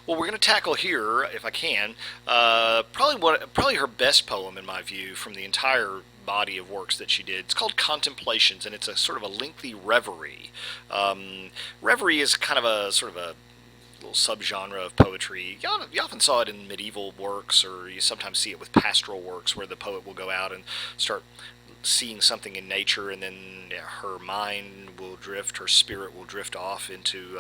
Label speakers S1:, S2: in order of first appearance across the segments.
S1: Well, we're going to tackle here, if I can, probably her best poem in my view from the entire body of works that she did. It's called Contemplations, and it's a sort of a lengthy reverie. Reverie is kind of a sort of a little subgenre of poetry. You often saw it in medieval works, or you sometimes see it with pastoral works, where the poet will go out and start seeing something in nature, and then her mind will drift, her spirit will drift off into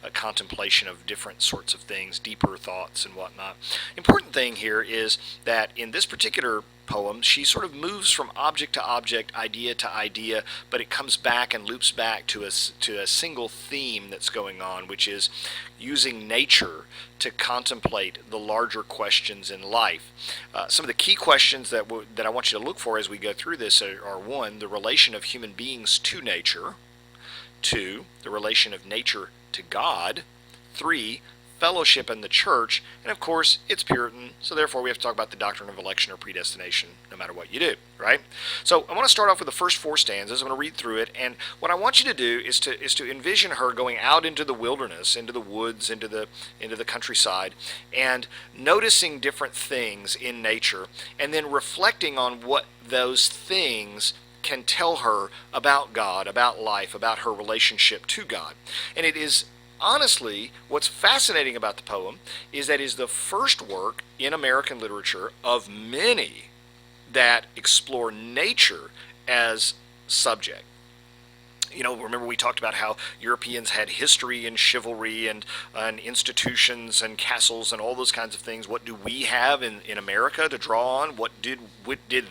S1: a contemplation of different sorts of things, deeper thoughts and whatnot. Important thing here is that in this particular poem, she sort of moves from object to object, idea to idea, but it comes back and loops back to a single theme that's going on, which is using nature to contemplate the larger questions in life. Some of the key questions that I want you to look for as we go through this are one, the relation of human beings to nature; two, the relation of nature to God; three, fellowship in the church; and of course it's Puritan, so therefore we have to talk about the doctrine of election or predestination no matter what you do, right? So I want to start off with the first four stanzas. I'm going to read through it, and what I want you to do is to envision her going out into the wilderness, into the woods, into the countryside, and noticing different things in nature, and then reflecting on what those things can tell her about God, about life, about her relationship to God. And it is honestly, what's fascinating about the poem is that it is the first work in American literature of many that explore nature as subject. You know, remember we talked about how Europeans had history and chivalry and institutions and castles and all those kinds of things. What do we have in America to draw on? What did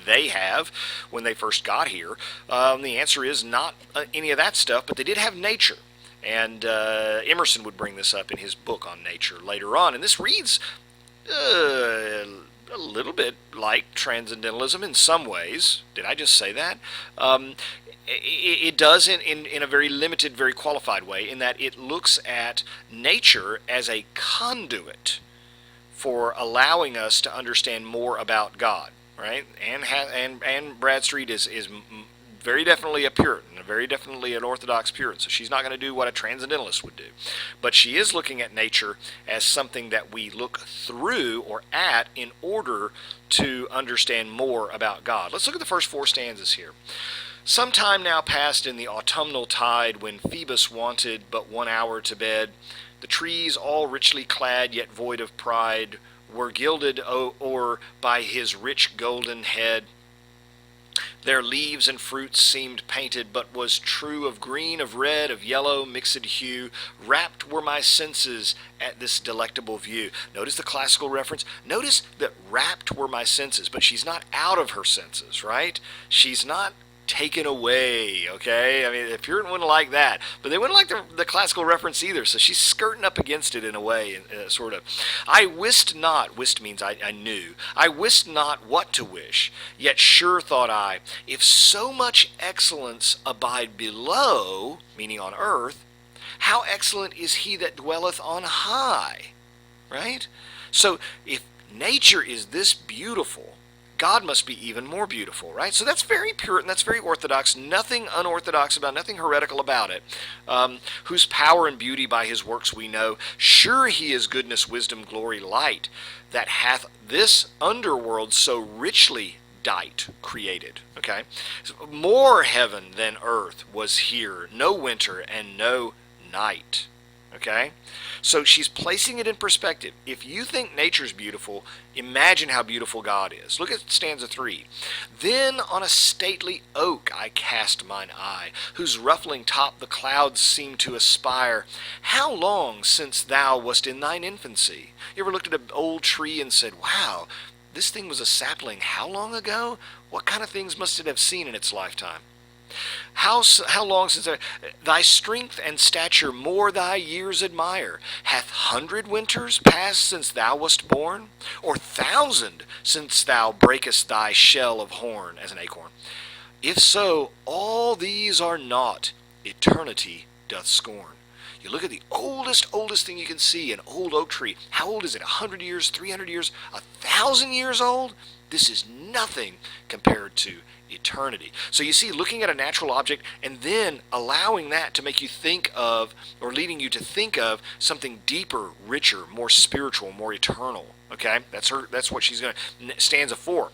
S1: they have when they first got here? The answer is not any of that stuff, but they did have nature. And Emerson would bring this up in his book on nature later on. And this reads a little bit like transcendentalism in some ways. Did I just say that? It does in a very limited, very qualified way, in that it looks at nature as a conduit for allowing us to understand more about God, right? And Bradstreet is very definitely a Puritan, very definitely an Orthodox Puritan, so she's not going to do what a transcendentalist would do. But she is looking at nature as something that we look through or at in order to understand more about God. Let's look at the first four stanzas here. Some time now passed in the autumnal tide, when Phoebus wanted but 1 hour to bed. The trees, all richly clad yet void of pride, were gilded o'er by his rich golden head. Their leaves and fruits seemed painted, but was true of green, of red, of yellow, mixed hue. Rapt were my senses at this delectable view. Notice the classical reference. Notice that rapt were my senses, but she's not out of her senses, right? She's not taken away, okay? I mean, the Puritan wouldn't like that, but they wouldn't like the classical reference either, so she's skirting up against it in a way, sort of. I wist not, wist means I knew, I wist not what to wish, yet sure thought I, if so much excellence abide below, meaning on earth, how excellent is he that dwelleth on high, right? So if nature is this beautiful, God must be even more beautiful, right? So that's very Puritan, that's very Orthodox, nothing unorthodox about, nothing heretical about it. Whose power and beauty by his works we know. Sure he is goodness, wisdom, glory, light, that hath this underworld so richly dight, created, okay? So more heaven than earth was here, no winter and no night. Okay? So she's placing it in perspective. If you think nature's beautiful, imagine how beautiful God is. Look at stanza 3. Then on a stately oak I cast mine eye, whose ruffling top the clouds seem to aspire. How long since thou wast in thine infancy? You ever looked at an old tree and said, wow, this thing was a sapling how long ago? What kind of things must it have seen in its lifetime? How long since thy strength and stature more thy years admire? Hath 100 winters passed since thou wast born? Or 1,000 since thou breakest thy shell of horn as an acorn? If so, all these are naught, eternity doth scorn. You look at the oldest thing you can see, an old oak tree. How old is it? 100 years, 300 years, 1,000 years old? this is nothing compared to eternity. So you see, looking at a natural object and then allowing that to make you think of, or leading you to think of, something deeper, richer, more spiritual, more eternal. Okay, that's what she's going to stanza 4.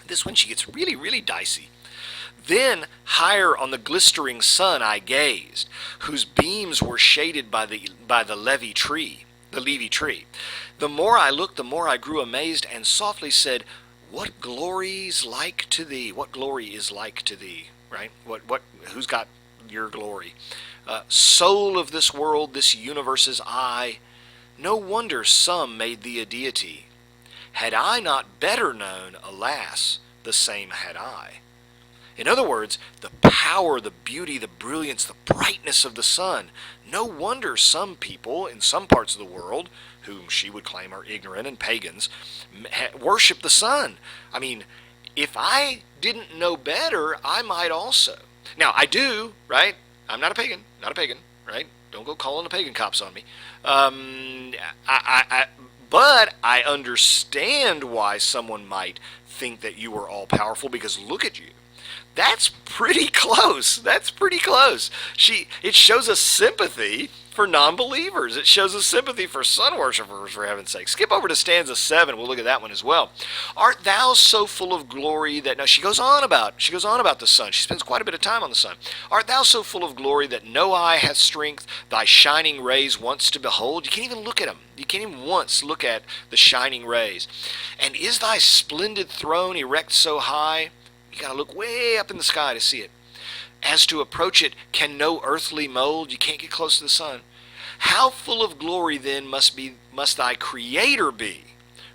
S1: This one she gets really, really dicey. Then higher on the glistering sun I gazed, whose beams were shaded by the levy tree. The more I looked, the more I grew amazed, and softly said, "What glory's like to thee? What glory is like to thee?" Right? Who's got your glory? Soul of this world, this universe's eye. No wonder some made thee a deity. Had I not better known, alas, the same had I. In other words, the power, the beauty, the brilliance, the brightness of the sun. No wonder some people in some parts of the world, whom she would claim are ignorant and pagans, worship the sun. I mean, if I didn't know better, I might also. Now, I do, right? I'm not a pagan, right? Don't go calling the pagan cops on me. But I understand why someone might think that you are all powerful, because look at you. That's pretty close. It shows a sympathy for non-believers. It shows a sympathy for sun worshipers, for heaven's sake. Skip over to stanza 7. We'll look at that one as well. Art thou so full of glory that... Now, she goes on about the sun. She spends quite a bit of time on the sun. Art thou so full of glory that no eye hath strength thy shining rays once to behold? You can't even look at them. You can't even once look at the shining rays. And is thy splendid throne erect so high? You got to look way up in the sky to see it. As to approach it can no earthly mold. You can't get close to the sun. How full of glory then must thy Creator be,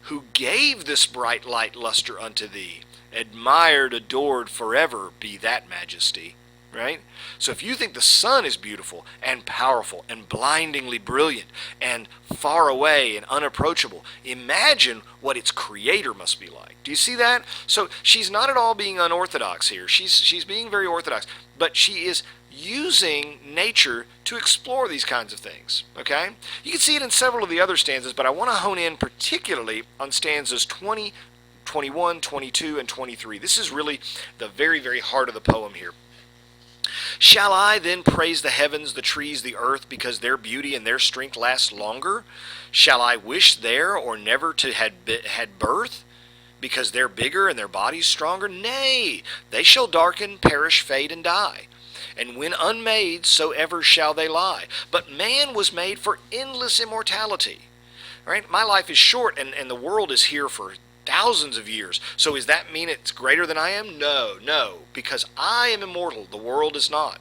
S1: who gave this bright light luster unto thee? Admired, adored forever be that majesty. Right? So if you think the sun is beautiful and powerful and blindingly brilliant and far away and unapproachable, imagine what its creator must be like. Do you see that? So she's not at all being unorthodox here. She's being very orthodox, but she is using nature to explore these kinds of things. Okay? You can see it in several of the other stanzas, but I want to hone in particularly on stanzas 20, 21, 22, and 23. This is really the very, very heart of the poem here. Shall I then praise the heavens, the trees, the earth, because their beauty and their strength last longer? Shall I wish there or never to had birth, because they're bigger and their bodies stronger? Nay, they shall darken, perish, fade, and die. And when unmade, so ever shall they lie. But man was made for endless immortality. Right? My life is short, and the world is here for thousands of years. So does that mean it's greater than I am? No, because I am immortal, the world is not.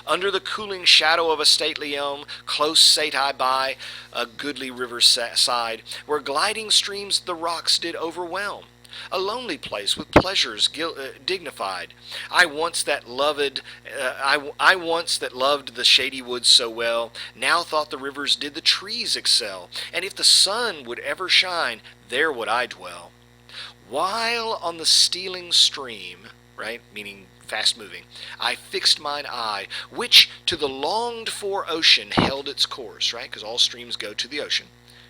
S1: Under the cooling shadow of a stately elm, close sate I by a goodly river's side, where gliding streams the rocks did overwhelm. A lonely place with pleasures dignified. I once that loved the shady woods so well, now thought the rivers did the trees excel, and if the sun would ever shine, there would I dwell. While on the stealing stream, right, meaning fast moving, I fixed mine eye, which to the longed for ocean held its course, right, because all streams go to the ocean,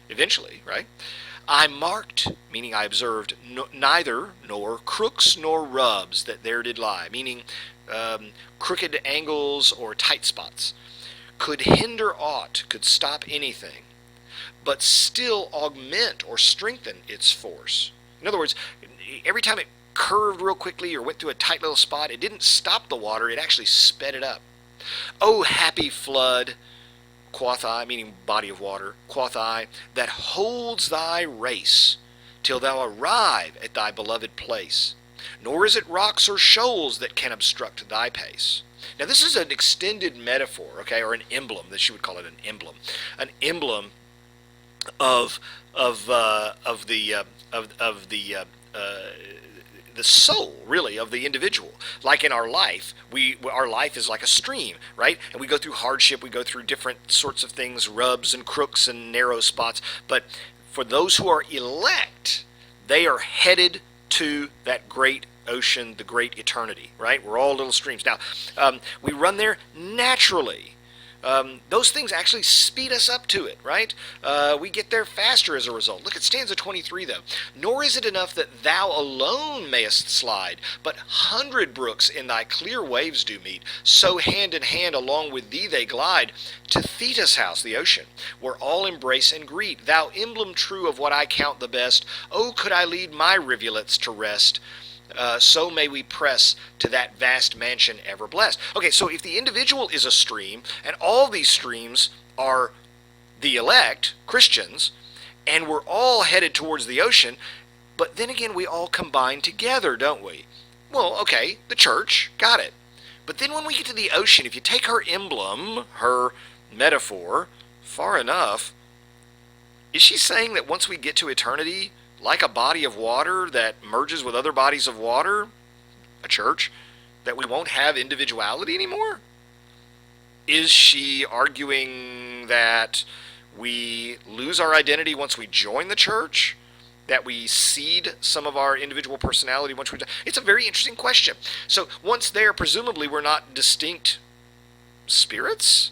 S1: eventually, right. I marked, meaning I observed, neither nor crooks nor rubs that there did lie, meaning crooked angles or tight spots, could hinder aught, could stop anything, but still augment or strengthen its force. In other words, every time it curved real quickly or went through a tight little spot, it didn't stop the water, it actually sped it up. O happy flood, quoth I, meaning body of water, quoth I, that holds thy race till thou arrive at thy beloved place. Nor is it rocks or shoals that can obstruct thy pace. Now this is an extended metaphor, okay, or an emblem. That she would call it an emblem of the soul, really, of the individual. Like in our life, our life is like a stream, right? And we go through hardship, we go through different sorts of things, rubs and crooks and narrow spots. But for those who are elect, they are headed to that great ocean, the great eternity, right? We're all little streams. Now, we run there naturally. those things actually speed us up to it, right? We get there faster as a result. Look at stanza 23, though. Nor is it enough that thou alone mayest slide, but 100 brooks in thy clear waves do meet. So hand in hand along with thee they glide to Thetis' house, the ocean, where all embrace and greet. Thou emblem true of what I count the best, oh, could I lead my rivulets to rest, so may we press to that vast mansion ever blessed. Okay, so if the individual is a stream, and all these streams are the elect, Christians, and we're all headed towards the ocean, but then again we all combine together, don't we? Well, okay, the church, got it. But then when we get to the ocean, if you take her emblem, her metaphor, far enough, is she saying that once we get to eternity, like a body of water that merges with other bodies of water, a church, that we won't have individuality anymore? Is she arguing that we lose our identity once we join the church? That we cede some of our individual personality once we join? It's a very interesting question. So once there, presumably we're not distinct spirits?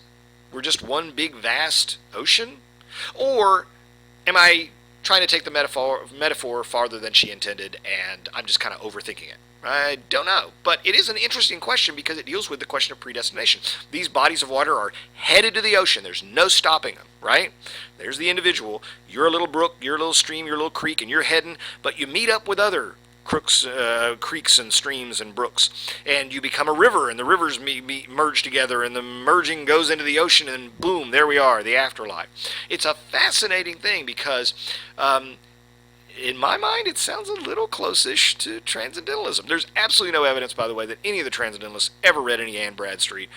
S1: We're just one big vast ocean? Or am I trying to take the metaphor farther than she intended, and I'm just kind of overthinking it? I don't know. But it is an interesting question because it deals with the question of predestination. These bodies of water are headed to the ocean. There's no stopping them, right? There's the individual. You're a little brook, you're a little stream, you're a little creek, and you're heading, but you meet up with other creeks and streams and brooks, and you become a river, and the rivers merge together, and the merging goes into the ocean, and boom, there we are, the afterlife. It's a fascinating thing because in my mind, it sounds a little close-ish to Transcendentalism. There's absolutely no evidence, by the way, that any of the Transcendentalists ever read any Anne Bradstreet.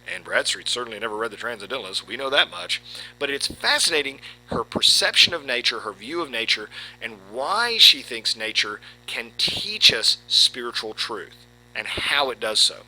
S1: Anne Bradstreet certainly never read the Transcendentalists. We know that much. But it's fascinating, her perception of nature, her view of nature, and why she thinks nature can teach us spiritual truth and how it does so.